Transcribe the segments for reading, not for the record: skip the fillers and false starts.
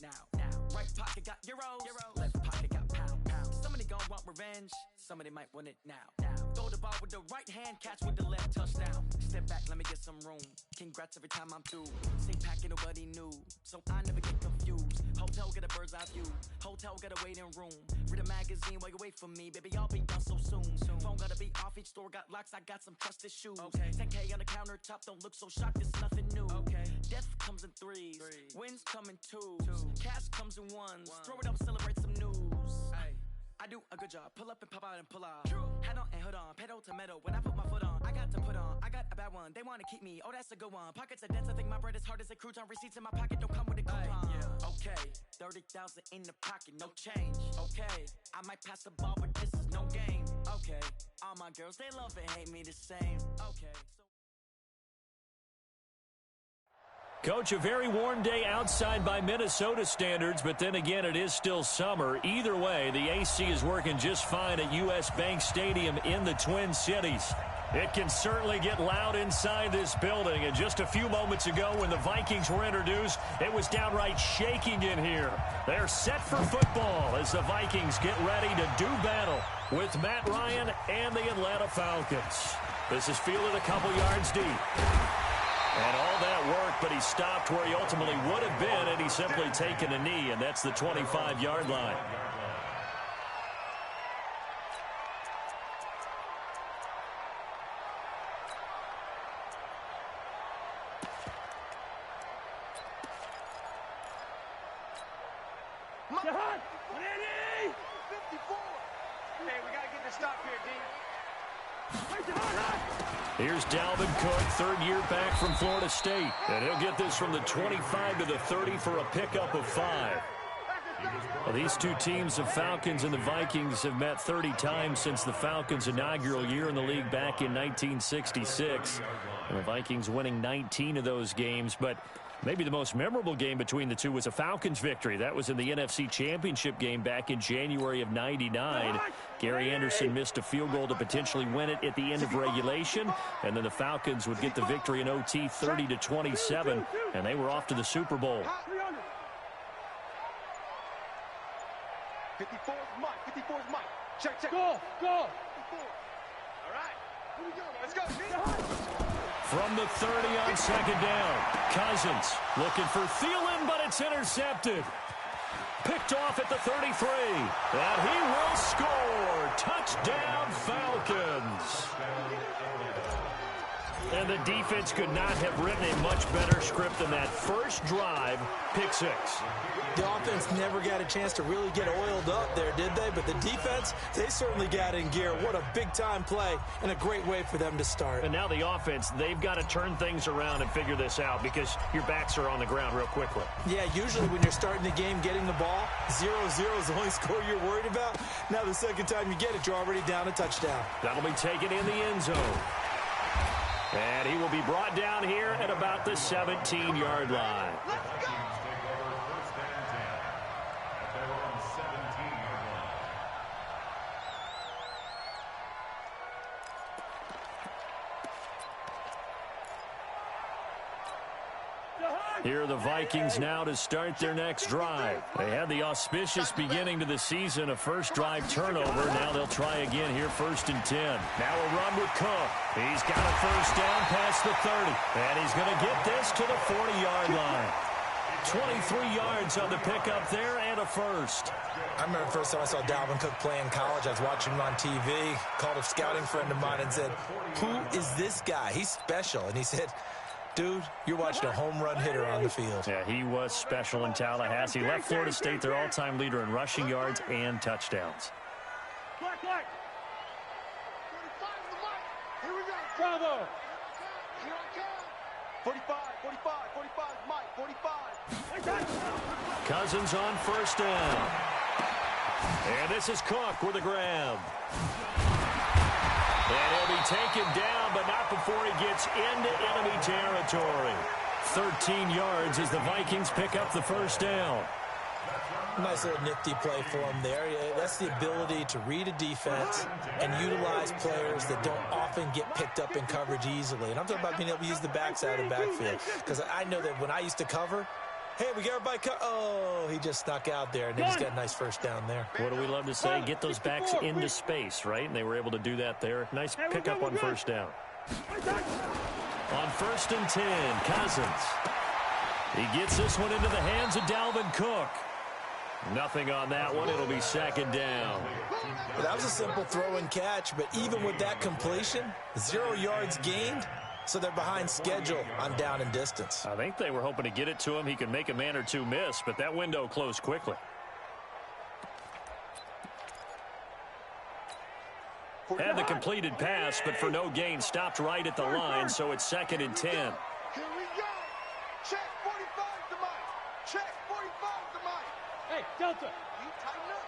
Right pocket got euros, left pocket got pound. Somebody gon' want revenge, somebody might want it now. Throw the ball with the right hand, catch with the left, touchdown. Step back, let me get some room. Congrats every time I'm through. Same packet, nobody knew, so I never get confused. Hotel get a bird's eye view, hotel get a waiting room. Read a magazine while you wait for me, baby, I'll be done so soon. Phone gotta be off, each store got locks, I got some trusted shoes. 10K on the countertop, don't look so shocked, it's nothing new. Death comes in threes, wins come in twos, cash comes in ones. Throw it up, celebrate some news. I do a good job, pull up and pop out and pull off. Hat on and hood on, pedal to metal. When I put my foot on, I got to put on. I got a bad one, they wanna keep me, oh that's a good one. Pockets are dense, I think my bread is hard as a crouton. Receipts in my pocket don't come with a coupon. Okay, 30,000 in the pocket, no change. Okay, I might pass the ball, but this is no game. Okay, all my girls, they love and hate me the same. Okay, so Coach, a very warm day outside by Minnesota standards, but then again, it is still summer. Either way, the AC is working just fine at U.S. Bank Stadium in the Twin Cities. It can certainly get loud inside this building, and just a few moments ago when the Vikings were introduced, it was downright shaking in here. They're set for football as the Vikings get ready to do battle with Matt Ryan and the Atlanta Falcons. This is fielded a couple yards deep. And all that work, but he stopped where he ultimately would have been had he simply taken a knee, and that's the 25-yard line. Here's Dalvin Cook, third year back from Florida State. And he'll get this from the 25 to the 30 for a pickup of 5. Well, these two teams, the Falcons and the Vikings, have met 30 times since the Falcons' inaugural year in the league back in 1966. And the Vikings winning 19 of those games. But maybe the most memorable game between the two was a Falcons victory. That was in the NFC Championship game back in January of '99. Gary Anderson missed a field goal to potentially win it at the end of regulation, and then the Falcons would get the victory in OT 30-27, and they were off to the Super Bowl. 54 is Mike. 54 is Mike. Check. Go. 54. All right. Here we go. Let's go. From the 30 on second down, Cousins looking for Thielen, but it's intercepted. Picked off at the 33, and he will score. Touchdown, Falcons. And the defense could not have written a much better script than that first drive, pick 6. The offense never got a chance to really get oiled up there, did they? But the defense, they certainly got in gear. What a big-time play and a great way for them to start. And now the offense, they've got to turn things around and figure this out because your backs are on the ground real quickly. Yeah, usually when you're starting the game, getting the ball, 0-0 is the only score you're worried about. Now the second time you get it, you're already down a touchdown. That'll be taken in the end zone. And he will be brought down here at about the 17-yard line. Let's go. Here are the Vikings now to start their next drive. They had the auspicious beginning to the season, a first drive turnover. Now they'll try again here, 1st and 10. Now a run with Cook. He's got a first down past the 30. And he's going to get this to the 40-yard line. 23 yards on the pickup there and a first. I remember the first time I saw Dalvin Cook play in college. I was watching him on TV, called a scouting friend of mine and said, "Who is this guy? He's special." And he said, "Dude, you're watching a home run hitter on the field." Yeah, he was special in Tallahassee. Left Florida State their all-time leader in rushing yards and touchdowns. Black. 45 is the mic. Here we go. Bravo. Here I come. 45 is Mike. 45. Cousins on first down. And this is Cook with a grab. And he'll be taken down, but not before he gets into enemy territory. 13 yards as the Vikings pick up the first down. Nice little nifty play for him there. Yeah, that's the ability to read a defense and utilize players that don't often get picked up in coverage easily. And I'm talking about being able to use the backside of the backfield. Because I know that when I used to cover, Hey, we got everybody cut. Oh, he just snuck out there, and they just got a nice first down there. What do we love to say? Get those backs into space, right? And they were able to do that there. Nice pickup on first down. On 1st and 10, Cousins. He gets this one into the hands of Dalvin Cook. Nothing on that one. It'll be 2nd down. Well, that was a simple throw and catch, but even with that completion, 0 yards gained, so they're behind schedule on down and distance. I think they were hoping to get it to him. He could make a man or two miss, but that window closed quickly. Had the completed pass, but for no gain, stopped right at the line, so it's 2nd and 10. Here we go. Check 45 to Mike. Check 45 to Mike. Hey, Delta. You tighten up.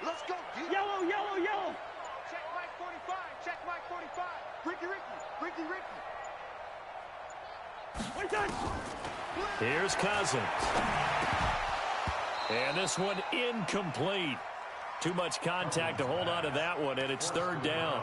Let's go. Yellow, yellow, yellow. Check Mike 45. Check Mike 45. Ricky. Here's Cousins. And this one incomplete. Too much contact to hold on to that one, and it's 3rd down.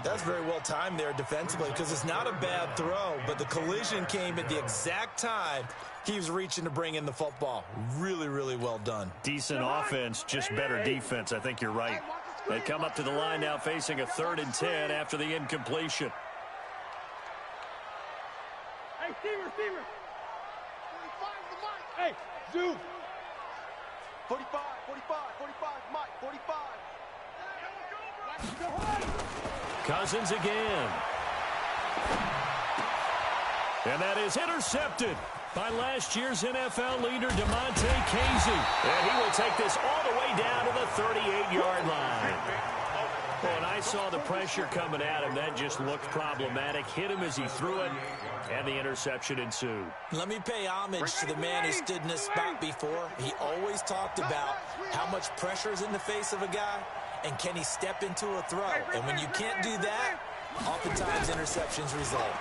That's very well timed there defensively because it's not a bad throw, but the collision came at the exact time he was reaching to bring in the football. Really, really well done. Decent offense, just better defense. I think you're right. They come up to the line now facing a 3rd and 10 after the incompletion. Hey, Steamer. 45 to Mike. Hey, Zoo. 45, Mike, 45. Cousins again. And that is intercepted by last year's NFL leader, DeMonte Casey. And he will take this all the way down to the 38-yard line. When I saw the pressure coming at him, that just looked problematic. Hit him as he threw it, and the interception ensued. Let me pay homage to the man who stood in this spot before. He always talked about how much pressure is in the face of a guy, and can he step into a throw. And when you can't do that, oftentimes interceptions result.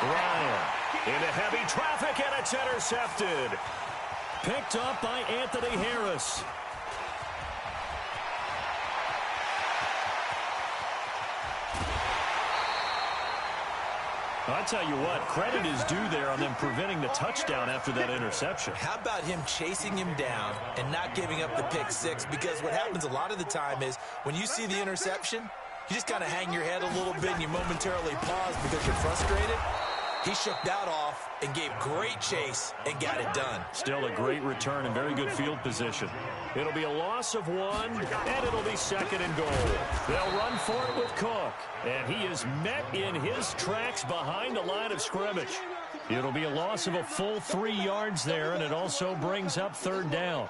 Ryan into heavy traffic, and it's intercepted. Picked up by Anthony Harris. I'll tell you what, credit is due there on them preventing the touchdown after that interception. How about him chasing him down and not giving up the pick six? Because what happens a lot of the time is when you see the interception, you just kind of hang your head a little bit and you momentarily pause because you're frustrated. He shook that off and gave great chase and got it done. Still a great return and very good field position. It'll be a loss of 1, and it'll be 2nd and goal. They'll run for it with Cook, and he is met in his tracks behind the line of scrimmage. It'll be a loss of a full 3 yards there, and it also brings up 3rd down.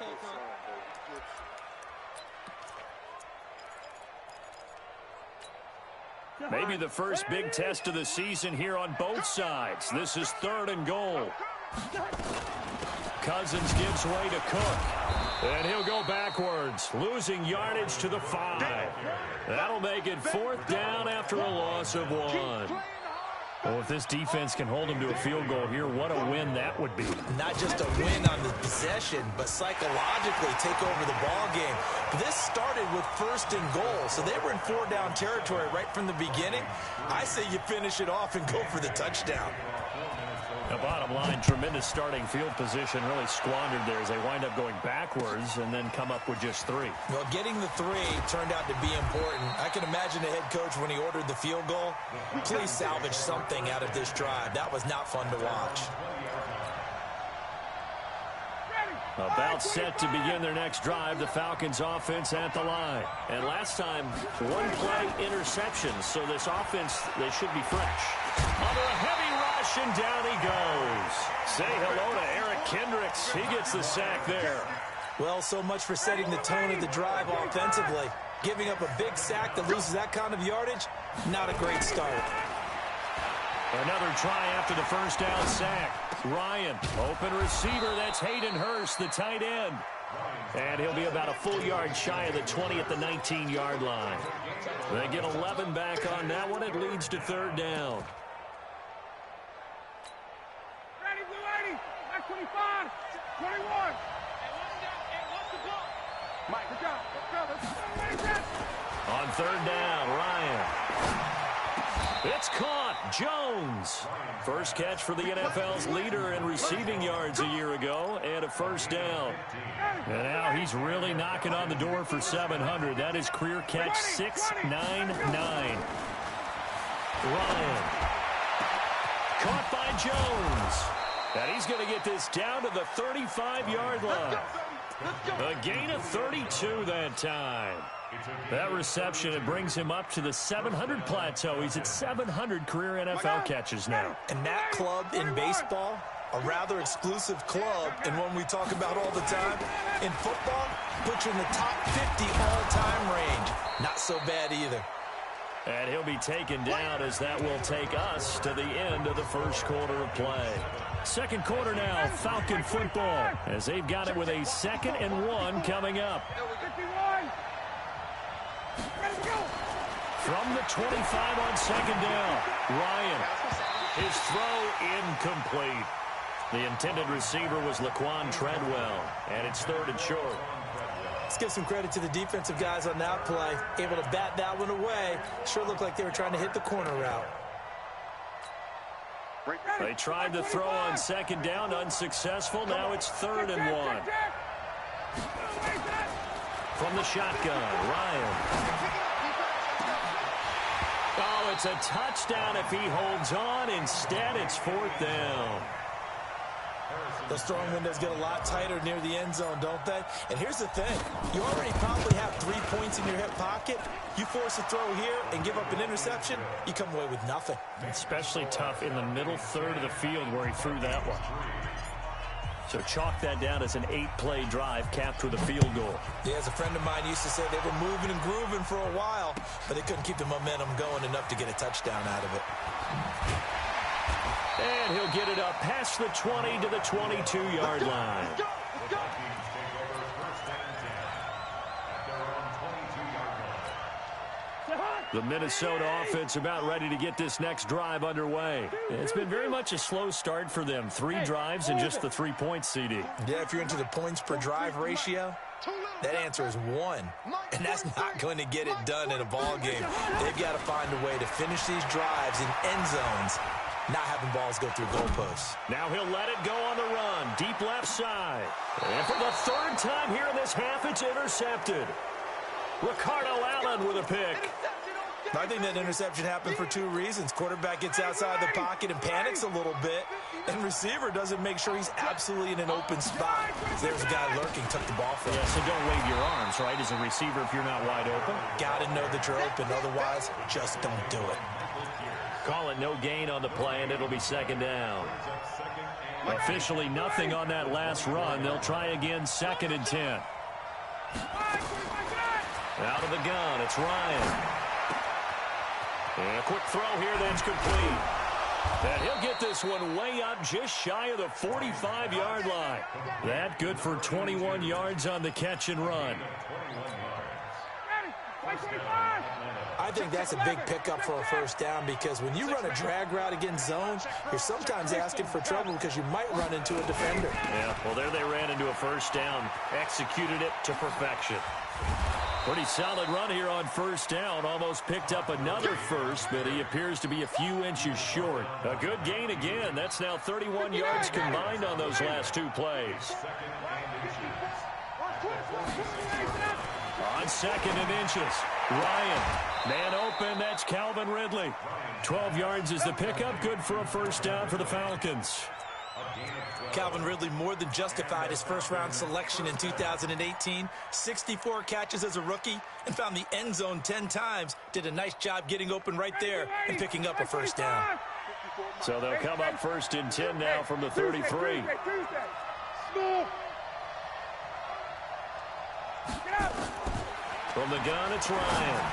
Maybe the first big test of the season here on both sides. This is 3rd and goal. Cousins gives way to Cook. And he'll go backwards, losing yardage to the 5. That'll make it 4th down after a loss of 1. Well, if this defense can hold him to a field goal here, what a win that would be. Not just a win on the possession, but psychologically take over the ball game. But this started with 1st and goal, so they were in 4-down territory right from the beginning. I say you finish it off and go for the touchdown. The bottom line, tremendous starting field position, really squandered there as they wind up going backwards and then come up with just 3. Well, getting the 3 turned out to be important. I can imagine the head coach when he ordered the field goal. Please salvage something out of this drive. That was not fun to watch. About set to begin their next drive, the Falcons offense at the line. And last time, 1 play interception, so this offense, they should be fresh. Under a heavy rush, and down he goes. Say hello to Eric Kendricks. He gets the sack there. Well, so much for setting the tone of the drive offensively. Giving up a big sack that loses that kind of yardage, not a great start. Another try after the first down sack. Ryan, open receiver. That's Hayden Hurst, the tight end. And he'll be about a full yard shy of the 20 at the 19-yard line. They get 11 back on that one. It leads to 3rd down. Ready, Blue 80. 25, 21. Mike, good job. Let's go. On 3rd down, Ryan. It's caught. Jones. First catch for the NFL's leader in receiving yards a year ago, and a first down. And now he's really knocking on the door for 700. That is career catch 699. Ryan. Caught by Jones. And he's going to get this down to the 35-yard line. A gain of 32 that time. That reception, it brings him up to the 700 plateau. He's at 700 career NFL catches now. And that club in baseball, a rather exclusive club, and one we talk about all the time. In football, puts you in the top 50 all-time range. Not so bad either. And he'll be taken down as that will take us to the end of the first quarter of play. Second quarter now, Falcon football, as they've got it with a 2nd and 1 coming up. From the 25 on second down, Ryan. His throw incomplete. The intended receiver was Laquan Treadwell, and it's 3rd and short. Let's give some credit to the defensive guys on that play. Able to bat that one away. Sure looked like they were trying to hit the corner route. They tried to throw on second down, unsuccessful. Now it's 3rd and 1. From the shotgun, Ryan. Oh, it's a touchdown if he holds on. Instead, it's 4th down. Those throwing windows get a lot tighter near the end zone, don't they? And here's the thing. You already probably have 3 points in your hip pocket. You force a throw here and give up an interception, you come away with nothing. Especially tough in the middle third of the field where he threw that one. So chalk that down as an 8-play drive capped with a field goal. Yeah, as a friend of mine used to say, they were moving and grooving for a while, but they couldn't keep the momentum going enough to get a touchdown out of it. And he'll get it up past the 20 to the 22-yard line. The Minnesota offense about ready to get this next drive underway. It's been very much a slow start for them. 3 drives and just the 3 points, CD. Yeah, if you're into the points per drive ratio, that answer is 1. And that's not going to get it done in a ball game. They've got to find a way to finish these drives in end zones, not having balls go through goalposts. Now he'll let it go on the run. Deep left side. And for the 3rd time here in this half, it's intercepted. Ricardo Allen with a pick. I think that interception happened for 2 reasons. Quarterback gets outside the pocket and panics a little bit, and receiver doesn't make sure he's absolutely in an open spot. There's a guy lurking, took the ball from him. Yeah, so don't wave your arms, right, as a receiver if you're not wide open. Got to know that you're open. Otherwise, just don't do it. Call it no gain on the play, and it'll be 2nd down. Officially nothing on that last run. They'll try again, 2nd and 10. Out of the gun, it's Ryan. And a quick throw here that's complete. And he'll get this one way up just shy of the 45-yard line. That good for 21 yards on the catch and run. I think that's a big pickup for a first down because when you run a drag route against zone, you're sometimes asking for trouble because you might run into a defender. Yeah, well, there they ran into a first down. Executed it to perfection. Pretty solid run here on first down. Almost picked up another first, but he appears to be a few inches short. A good gain again. That's now 31 yards combined on those last 2 plays. On 2nd and inches, Ryan. Man open, that's Calvin Ridley. 12 yards is the pickup. Good for a first down for the Falcons. Calvin Ridley more than justified his first-round selection in 2018. 64 catches as a rookie and found the end zone 10 times. Did a nice job getting open right there and picking up a first down. So they'll come up 1st and 10 now from the 33. From the gun, it's Ryan.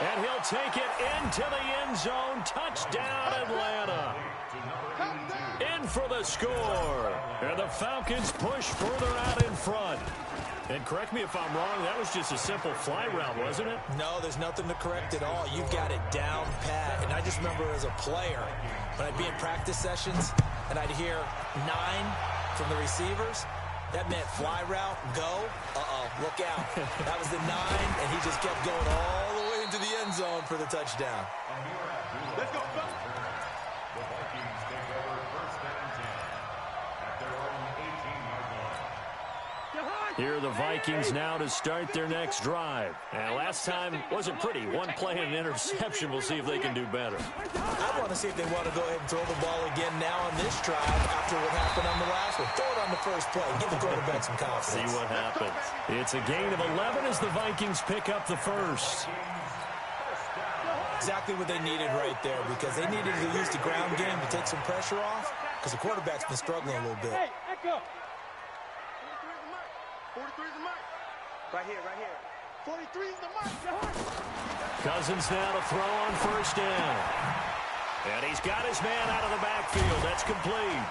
And he'll take it into the end zone. Touchdown, Atlanta. In for the score. And the Falcons push further out in front. And correct me if I'm wrong, that was just a simple fly route, wasn't it? No, there's nothing to correct at all. You've got it down pat. And I just remember as a player, when I'd be in practice sessions and I'd hear 9 from the receivers, that meant fly route, go. Uh-oh, look out. That was the 9, and he just kept going all the way into the end zone for the touchdown. Let's go, fellas. The Vikings take over first and 10 at their own 18-yard line. Here are the Vikings now to start their next drive. And last time wasn't pretty. One play and an interception. We'll see if they can do better. I want to see if they want to go ahead and throw the ball again now on this drive after what happened on the last one. Throw it on the first play. Give the quarterback some confidence. See what happens. It's a gain of 11 as the Vikings pick up the first. Exactly what they needed right there, because they needed to use the ground game to take some pressure off, because the quarterback's been struggling a little bit. Hey, echo. 43 is the mic. Right here, right here. 43 is the mic. Cousins now to throw on first down. And he's got his man out of the backfield. That's complete.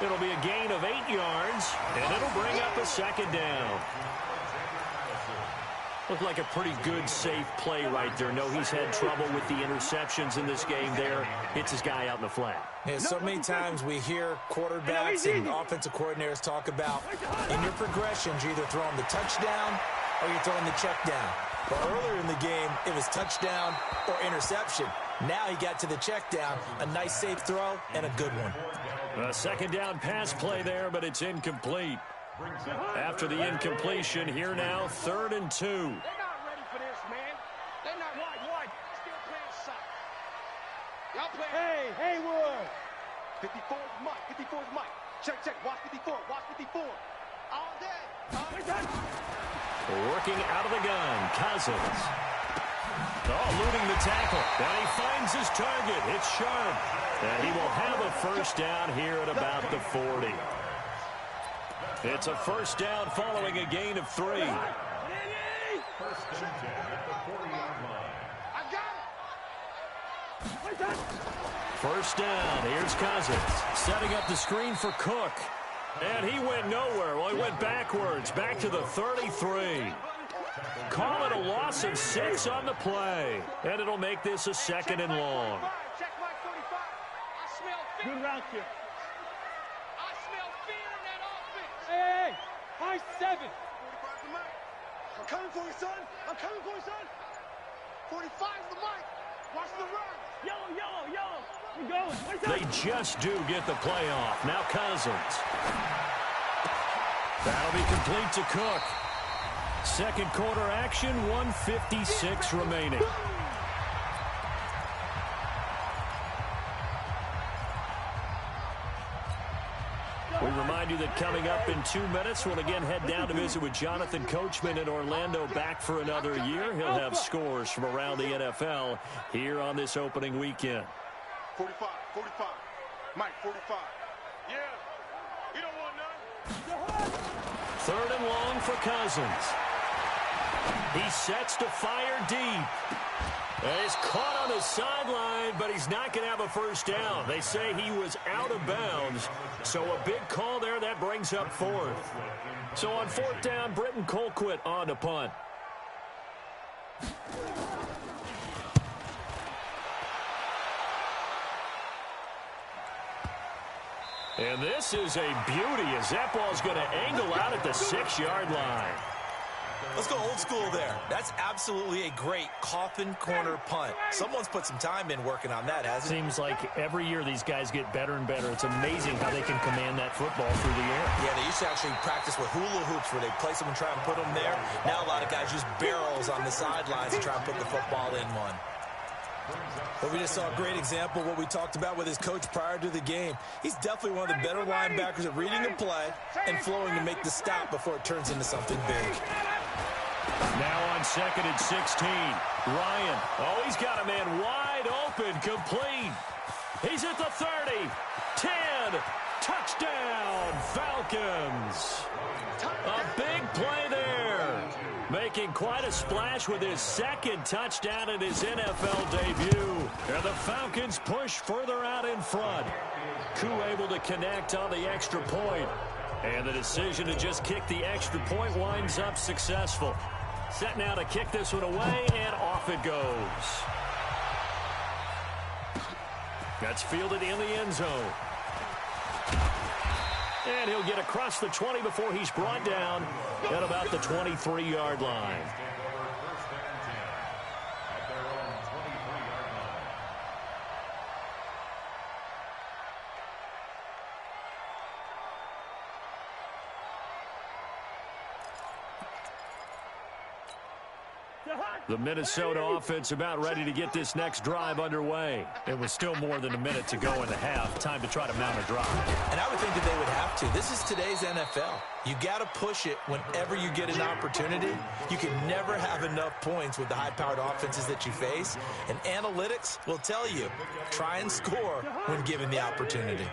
It'll be a gain of 8 yards, and it'll bring up a second down. Looked like a pretty good, safe play right there. No, he's had trouble with the interceptions in this game there. Hits his guy out in the flat. Yeah, so many times we hear quarterbacks and offensive coordinators talk about in your progressions, you're either throwing the touchdown or you're throwing the check down. But earlier in the game, it was touchdown or interception. Now he got to the check down, a nice safe throw, and a good one. A second down pass play there, but it's incomplete. After the incompletion, here now, 3rd and 2. They're not ready for this, man. They're not wide. Still playing soft. Y'all play. Hey, Haywood. 54 is Mike. 54 is Mike. Check, check. Watch 54. Watch 54. All day. Working out of the gun, Cousins. Oh, looting the tackle. And he finds his target. It's Sharp. And he will have a first down here at about the 40. It's a first down following a gain of 3. First and 10 at the 40-yard line. I got it. First down. Here's Cousins setting up the screen for Cook. And he went nowhere. Well, he went backwards, back to the 33. Call it a loss of 6 on the play. And it'll make this a 2nd and long. Check my 45. I smell fear. Good route kick. I smell fear in that offense. Hey, high 7. 45 is the mic. I'm coming for you, son. I'm coming for you, son. 45 is the mic. Watch the run. Yellow. We're going. They just do get the play off. Now Cousins. That'll be complete to Cook. Second quarter action, 1:56 remaining. We remind you that coming up in 2 minutes, we'll again head down to visit with Jonathan Coachman in Orlando, back for another year. He'll have scores from around the NFL here on this opening weekend. 45. Mike, 45. Yeah. You don't want none. 3rd and long for Cousins. He sets to fire deep. And he's caught on the sideline, but he's not going to have a first down. They say he was out of bounds. So a big call there, that brings up 4th. So on 4th down, Britton Colquitt on to punt. And this is a beauty as that ball's going to angle out at the 6-yard line. Let's go old school there. That's absolutely a great coffin corner punt. Someone's put some time in working on that, hasn't it? Seems like every year these guys get better and better. It's amazing how they can command that football through the air. Yeah, they used to actually practice with hula hoops where they place them and try and put them there. Now a lot of guys use barrels on the sidelines to try and put the football in one. But we just saw a great example of what we talked about with his coach prior to the game. He's definitely one of the better linebackers at reading the play and flowing to make the stop before it turns into something big. Now on 2nd and 16. Ryan. Oh, he's got a man wide open, complete. He's at the 30. 10. Touchdown, Falcons. A big play there. Making quite a splash with his 2nd touchdown in his NFL debut. And the Falcons push further out in front. Koo able to connect on the extra point. And the decision to just kick the extra point winds up successful. Set now to kick this one away, and off it goes. That's fielded in the end zone. And he'll get across the 20 before he's brought down at about the 23-yard line. The Minnesota offense about ready to get this next drive underway. It was still more than a minute to go in the half. Time to try to mount a drive. And I would think that they would have to. This is today's NFL. You got to push it whenever you get an opportunity. You can never have enough points with the high-powered offenses that you face. And analytics will tell you, try and score when given the opportunity.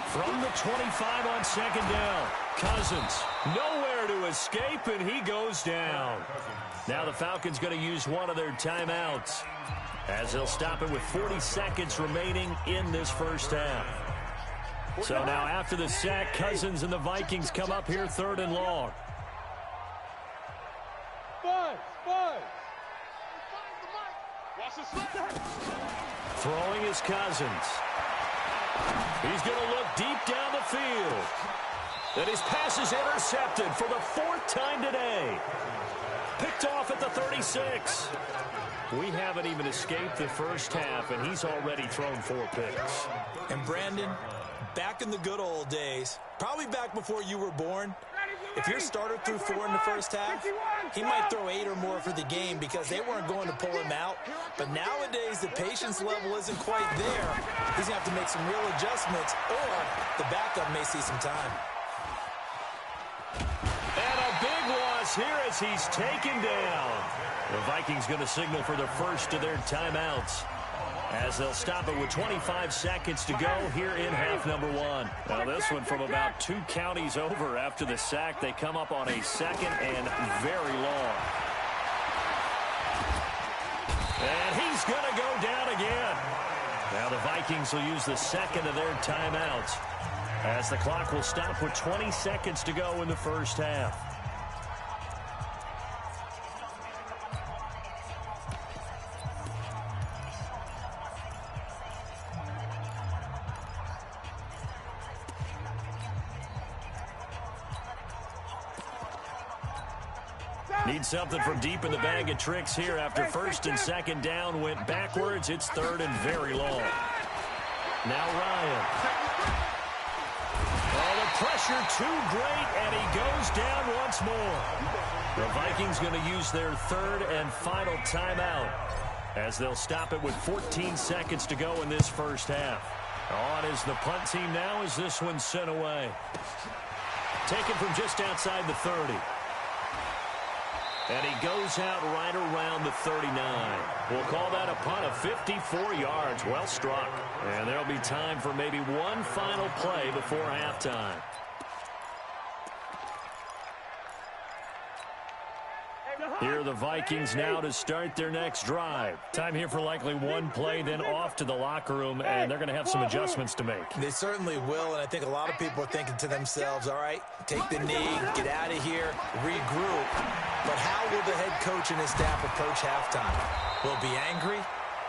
From the 25 on second down, Cousins nowhere to escape, and he goes down. Now the Falcons going to use one of their timeouts as they'll stop it with 40 seconds remaining in this first half. So now after the sack, Cousins and the Vikings come up here 3rd and long. Throwing is Cousins. He's going to look deep down the field. And his pass is intercepted for the 4th time today. Picked off at the 36. We haven't even escaped the first half, and he's already thrown 4 picks. And Brandon, back in the good old days, probably back before you were born, if your starter threw 4 in the first half, he might throw 8 or more for the game because they weren't going to pull him out. But nowadays, the patience level isn't quite there. He's going to have to make some real adjustments, or the backup may see some time. And a big loss here as he's taken down. The Vikings going to signal for the first of their timeouts as they'll stop it with 25 seconds to go here in half number 1. Now this one from about 2 counties over after the sack. They come up on a 2nd and very long. And he's going to go down again. Now the Vikings will use the 2nd of their timeouts as the clock will stop with 20 seconds to go in the first half. Need something from deep in the bag of tricks here after 1st and 2nd down went backwards. It's 3rd and very long. Now Ryan. Oh, the pressure too great, and he goes down once more. The Vikings going to use their 3rd and final timeout as they'll stop it with 14 seconds to go in this first half. On is the punt team now as this one's sent away. Taken from just outside the 30. And he goes out right around the 39. We'll call that a punt of 54 yards. Well struck. And there'll be time for maybe one final play before halftime. Here are the Vikings now to start their next drive. Time here for likely one play, then off to the locker room, and they're going to have some adjustments to make. They certainly will, and I think a lot of people are thinking to themselves, all right, take the knee, get out of here, regroup. But how will the head coach and his staff approach halftime? Will it be angry?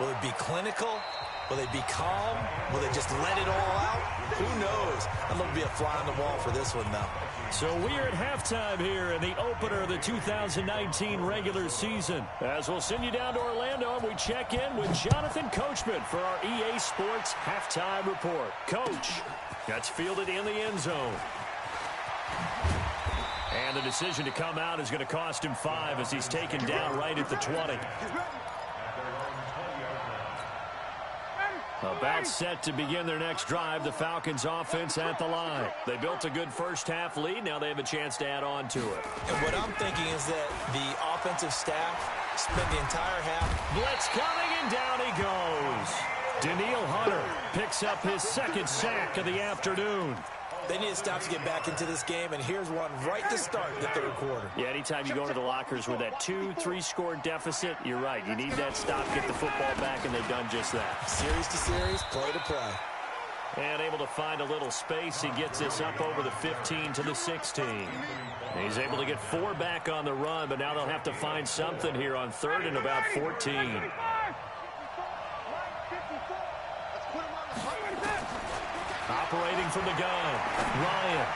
Will it be clinical? Will they be calm? Will they just let it all out? Who knows? I'm going to be a fly on the wall for this one, though. So we're at halftime here in the opener of the 2019 regular season. As we'll send you down to Orlando, and we check in with Jonathan Coachman for our EA Sports Halftime Report. Coach, that's fielded in the end zone. And the decision to come out is going to cost him 5 as he's taken down right at the 20. About set to begin their next drive, the Falcons offense at the line. They built a good first half lead. Now they have a chance to add on to it. And what I'm thinking is that the offensive staff spent the entire half. Blitz coming, and down he goes. Daniil Hunter picks up his 2nd sack of the afternoon. They need to stop to get back into this game, and here's one right to start the 3rd quarter. Yeah, anytime you go into the lockers with that 2-3 score deficit, you're right. You need that stop, get the football back, and they've done just that. Series to series, play to play. And able to find a little space. He gets this up over the 15 to the 16. He's able to get 4 back on the run, but now they'll have to find something here on 3rd and about 14. Operating from the gun, Ryan.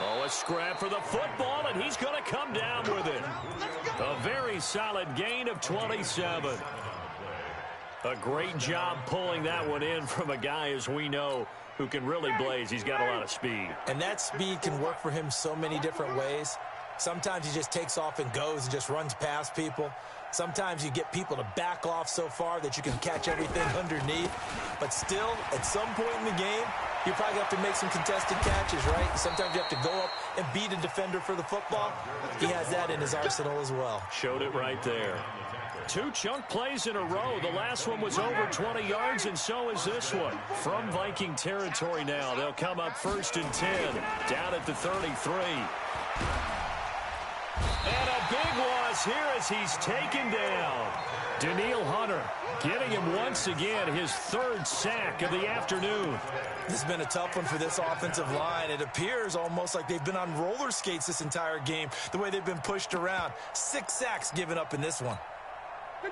Oh, a scrap for the football, and he's going to come down with it. A very solid gain of 27. A great job pulling that one in from a guy, as we know, who can really blaze. He's got a lot of speed. And that speed can work for him so many different ways. Sometimes he just takes off and goes and just runs past people. Sometimes you get people to back off so far that you can catch everything underneath. But still, at some point in the game, you probably have to make some contested catches, right? Sometimes you have to go up and beat a defender for the football. He has that in his arsenal as well. Showed it right there. 2 chunk plays in a row. The last one was over 20 yards, and so is this one. From Viking territory now, they'll come up 1st and 10, down at the 33. And a big loss here as he's taken down. Daniil Hunter getting him once again, his 3rd sack of the afternoon. This has been a tough one for this offensive line. It appears almost like they've been on roller skates this entire game, the way they've been pushed around. 6 sacks given up in this one.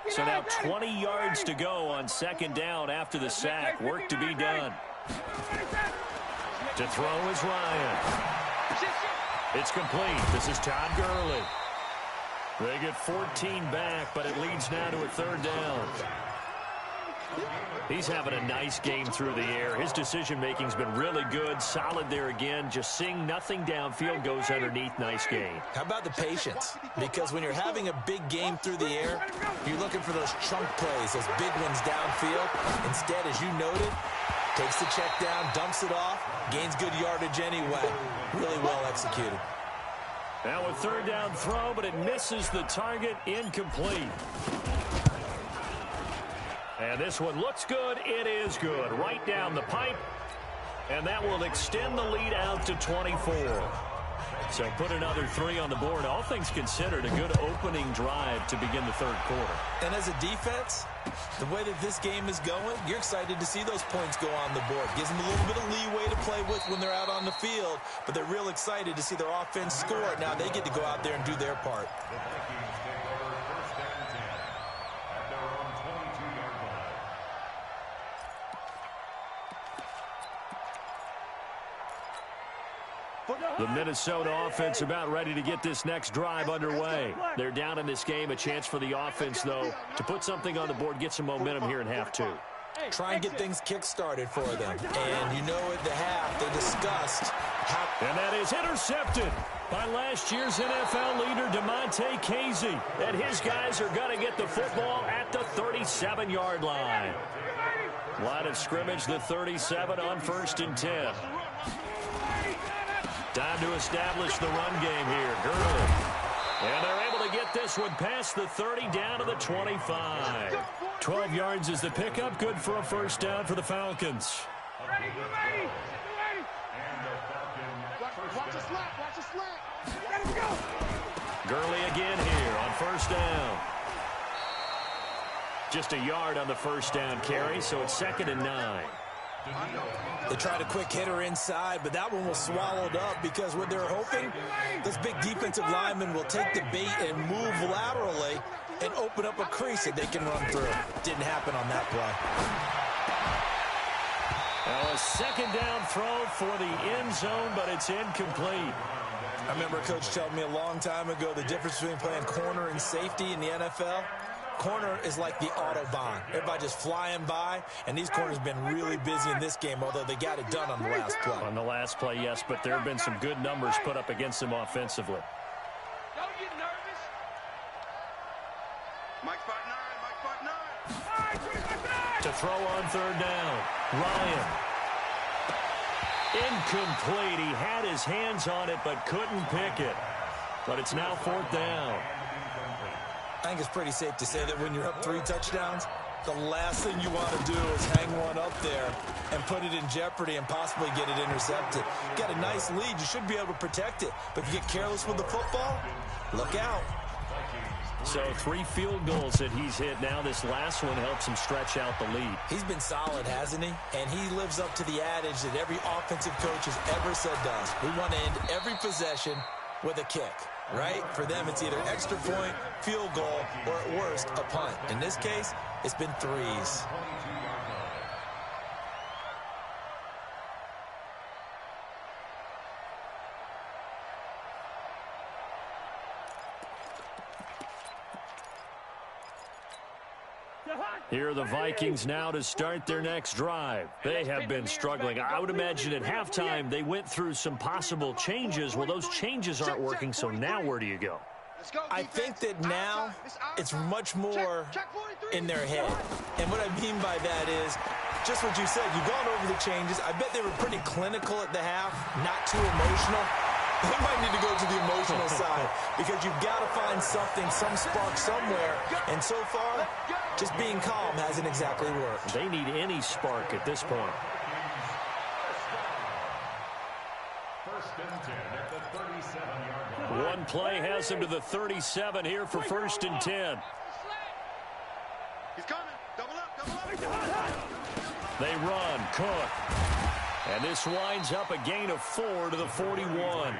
So now 20 yards to go on 2nd down after the sack. Work to be done. To throw is Ryan. It's complete. This is Todd Gurley. They get 14 back, but it leads now to a 3rd down. He's having a nice game through the air. His decision-making's been really good. Solid there again. Just seeing nothing downfield, goes underneath. Nice game. How about the patience? Because when you're having a big game through the air, you're looking for those chunk plays, those big ones downfield. Instead, as you noted, takes the check down, dumps it off, gains good yardage anyway. Really well executed. Now a 3rd down throw, but it misses the target. Incomplete. And this one looks good. It is good. Right down the pipe. And that will extend the lead out to 24. So put another 3 on the board. All things considered, a good opening drive to begin the 3rd quarter. And as a defense, the way that this game is going, you're excited to see those points go on the board. Gives them a little bit of leeway to play with when they're out on the field, but they're real excited to see their offense score. Now they get to go out there and do their part. The Vikings take over 1st and 10 at their own 22-yard line. The Minnesota offense about ready to get this next drive underway. They're down in this game. A chance for the offense, though, to put something on the board, get some momentum here in half 2. Try and get things kick-started for them. And you know at the half, they discussed how... And that is intercepted by last year's NFL leader, DeMonte Casey. And his guys are going to get the football at the 37-yard line. Line of scrimmage, the 37 on 1st and 10. Time to establish the run game here. Gurley. And they're able to get this one past the 30 down to the 25. 12 yards is the pickup. Good for a 1st down for the Falcons. Watch the slant. Watch the slant. Let him go. Gurley again here on 1st down. Just a yard on the 1st down carry, so it's 2nd and 9. They tried a quick hitter inside, but that one was swallowed up because what they're hoping, this big defensive lineman will take the bait and move laterally and open up a crease that they can run through. Didn't happen on that play. Now a 2nd down throw for the end zone, but it's incomplete. I remember a coach telling me a long time ago the difference between playing corner and safety in the NFL. Corner is like the Autobahn. Everybody just flying by, and these corners have been really busy in this game, although they got it done on the last play. On the last play, yes, but there have been some good numbers put up against them offensively. Don't get nervous. Mike spot 9. To throw on 3rd down, Ryan. Incomplete. He had his hands on it, but couldn't pick it. But it's now 4th down. I think it's pretty safe to say that when you're up 3 touchdowns, the last thing you want to do is hang one up there and put it in jeopardy and possibly get it intercepted. You got a nice lead. You should be able to protect it. But if you get careless with the football, look out. So 3 field goals that he's hit now. This last one helps him stretch out the lead. He's been solid, hasn't he? And he lives up to the adage that every offensive coach has ever said to us. We want to end every possession with a kick. Right? For them, it's either extra point, field goal, or at worst, a punt. In this case, it's been 3s. Here are the Vikings now to start their next drive. They have been struggling. I would imagine at halftime they went through some possible changes. Well, those changes aren't working, so now where do you go? I think that now it's much more in their head. And what I mean by that is just what you said. You've gone over the changes. I bet they were pretty clinical at the half, not too emotional. They might need to go to the emotional side because you've got to find something, some spark somewhere. And so far, just being calm hasn't exactly worked. They need any spark at this point. First and 10 at the 37-yard line. One play has him to the 37 here for first and 10. He's coming. Double up. They run. Cook. And this winds up a gain of 4 to the 41.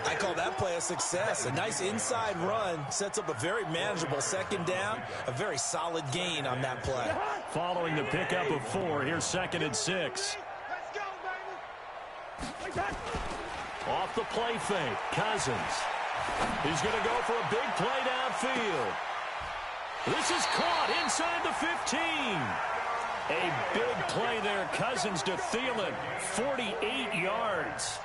I call that play a success. A nice inside run sets up a very manageable second down. A very solid gain on that play. Following the pickup of 4, here's second and 6. Let's go, baby. Off the play fake, Cousins. He's going to go for a big play downfield. This is caught inside the 15. A big play there, Cousins to Thielen, 48 yards.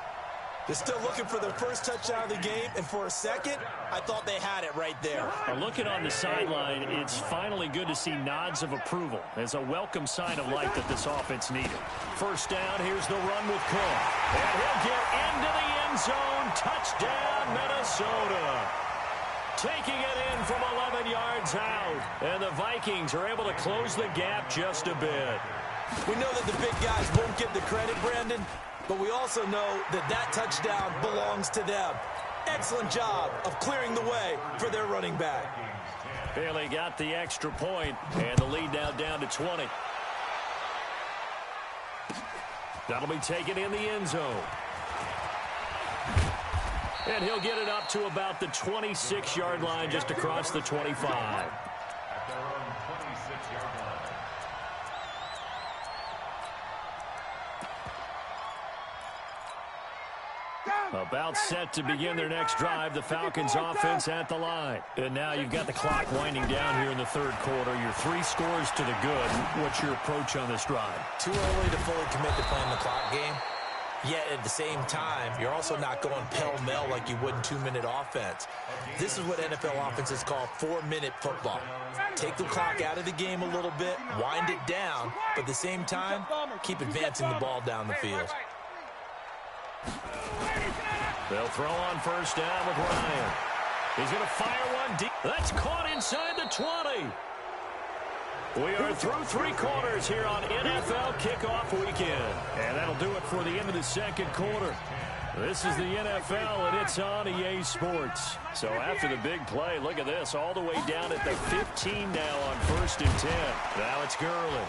They're still looking for their first touchdown of the game, and for a second, I thought they had it right there. Looking on the sideline, it's finally good to see nods of approval as a welcome sign of life that this offense needed. First down, here's the run with Cook. And he'll get into the end zone. Touchdown, Minnesota. Taking it in from 11 yards out. And the Vikings are able to close the gap just a bit. We know that the big guys won't get the credit, Brandon, but we also know that that touchdown belongs to them. Excellent job of clearing the way for their running back. Bailey got the extra point, and the lead now down to 20. That'll be taken in the end zone. And he'll get it up to about the 26-yard line just across the 25. At their own 26-yard line. About set to begin their next drive, the Falcons offense at the line. And now you've got the clock winding down here in the third quarter. Your 3 scores to the good. What's your approach on this drive? Too early to fully commit to playing the clock game. Yet at the same time, you're also not going pell-mell like you would in 2-minute offense. This is what NFL offenses call 4-minute football. Take the clock out of the game a little bit, wind it down, but at the same time, keep advancing the ball down the field. They'll throw on first down with Ryan. He's going to fire one deep. That's caught inside the 20. We are through 3 quarters here on NFL Kickoff Weekend. And that'll do it for the end of the second quarter. This is the NFL, and it's on EA Sports. So after the big play, look at this, all the way down at the 15 now on first and 10. Now it's Gurley.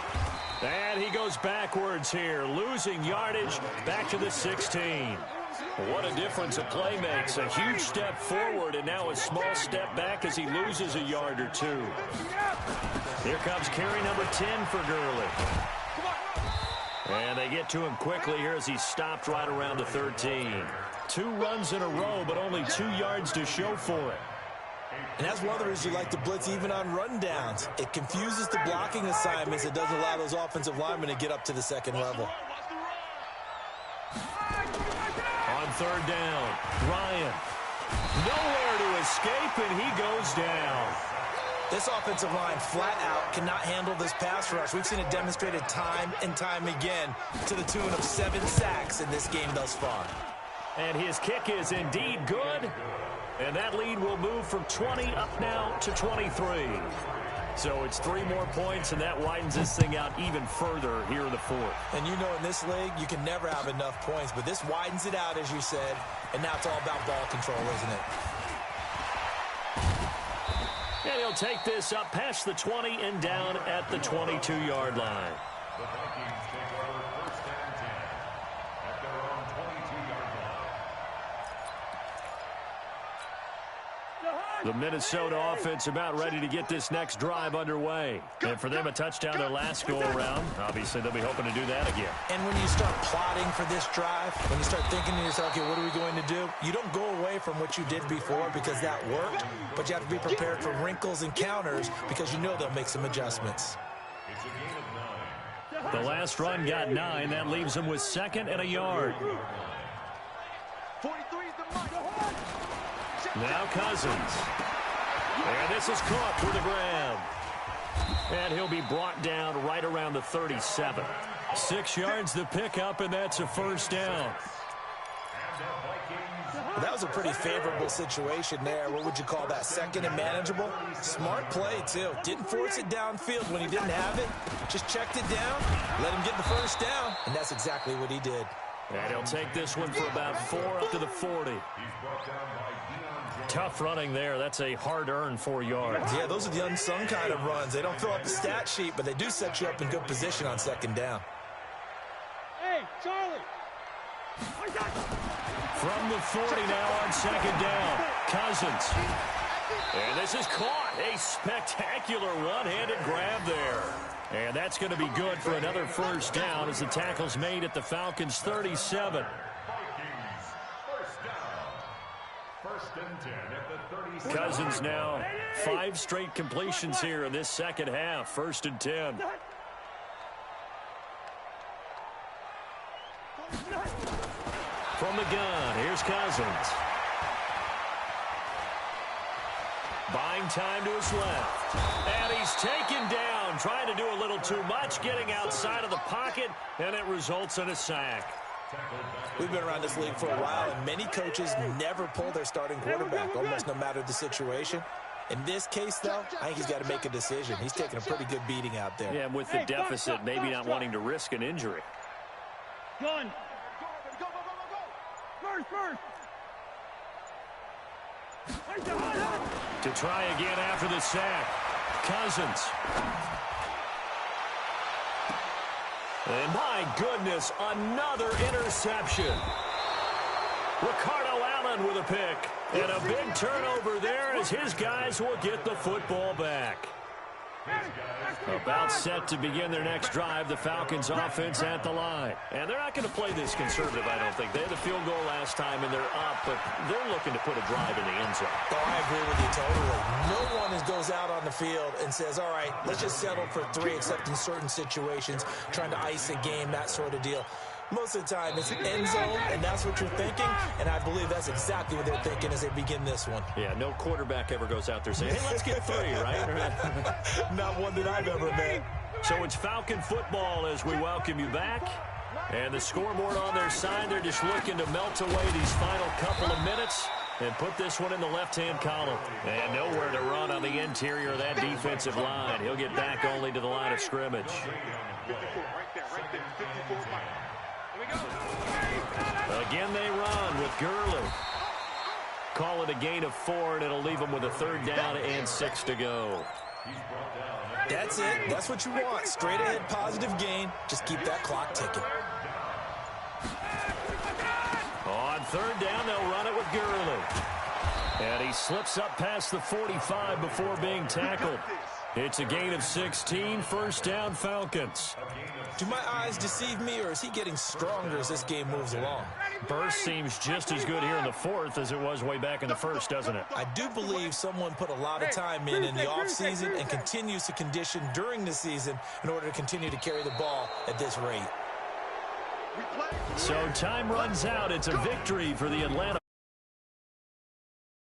And he goes backwards here, losing yardage back to the 16. What a difference a play makes. A huge step forward and now a small step back as he loses a yard or 2. Here comes carry number 10 for Gurley. And they get to him quickly here as he's stopped right around the 13. 2 runs in a row, but only 2 yards to show for it. And that's one of the reasons you like to blitz even on rundowns. It confuses the blocking assignments. It doesn't allow those offensive linemen to get up to the second level. On third down, Ryan. Nowhere to escape, and he goes down. This offensive line flat out cannot handle this pass rush. We've seen it demonstrated time and time again to the tune of 7 sacks in this game thus far. And his kick is indeed good. And that lead will move from 20 up now to 23. So it's 3 more points, and that widens this thing out even further here in the fourth. And you know in this league, you can never have enough points, but this widens it out, as you said, and now it's all about ball control, isn't it? And he'll take this up past the 20 and down at the 22-yard line. The Vikings take over first and 10 at their own 22-yard line. The Minnesota offense about ready to get this next drive underway. And for them, a touchdown their last go-around. Obviously, they'll be hoping to do that again. And when you start plotting for this drive, when you start thinking to yourself, okay, what are we going to do? You don't go away from what you did before because that worked, but you have to be prepared for wrinkles and counters because you know they'll make some adjustments. It's a gain of 9. The last run got 9. That leaves them with 2nd and a yard. 43 is the mark. Now Cousins. And this is caught for the grab. And he'll be brought down right around the 37. 6 yards the pickup, and that's a first down. Well, that was a pretty favorable situation there. What would you call that? 2nd and manageable? Smart play, too. Didn't force it downfield when he didn't have it. Just checked it down, let him get the first down, and that's exactly what he did. And he'll take this one for about 4 up to the 40. Tough running there. That's a hard-earned 4 yards. Yeah, those are the unsung kind of runs. They don't fill up the stat sheet, but they do set you up in good position on 2nd down. Hey, Charlie. From the 40 now on 2nd down. Cousins. And this is caught. A spectacular one-handed grab there. And that's going to be good for another first down as the tackle's made at the Falcons' 37. First and 10 at the 37. Cousins now 5 straight completions here in this second half. 1st and 10. From the gun, here's Cousins. Buying time to his left. And he's taken down, trying to do a little too much, getting outside of the pocket, and it results in a sack. We've been around this league for a while, and many coaches never pull their starting quarterback, almost no matter the situation. In this case, though, I think he's got to make a decision. He's taking a pretty good beating out there. Yeah, with the deficit, maybe not wanting to risk an injury. Gun. First. To try again after the sack. Cousins. And my goodness, another interception. Ricardo Allen with a pick. And a big turnover there as his guys will get the football back. About set to begin their next drive, the Falcons offense at the line. And they're not going to play this conservative, I don't think. They had the field goal last time, and they're up, but they're looking to put a drive in the end zone. Oh, I agree with you totally. No one goes out on the field and says, all right, let's just settle for 3, except in certain situations, trying to ice a game, that sort of deal. Most of the time, it's end zone, and that's what you're thinking, and I believe that's exactly what they're thinking as they begin this one. Yeah, no quarterback ever goes out there saying, hey, let's get 3, right? Not one that I've ever met. So it's Falcon football as we welcome you back. And the scoreboard on their side, they're just looking to melt away these final couple of minutes and put this one in the left-hand column. And nowhere to run on the interior of that defensive line. He'll get back only to the line of scrimmage. 54, right there, 54. Again they run with Gurley. Call it a gain of 4, and it'll leave them with a 3rd down and 6 to go. That's it. That's what you want. Straight ahead positive gain. Just keep that clock ticking. On 3rd down, they'll run it with Gurley. And he slips up past the 45 before being tackled. It's a gain of 16, 1st down Falcons. Do my eyes deceive me, or is he getting stronger as this game moves along? Burst seems just as good here in the 4th as it was way back in the 1st, doesn't it? I do believe someone put a lot of time in the offseason and continues to condition during the season in order to continue to carry the ball at this rate. So time runs out. It's a victory for the Atlanta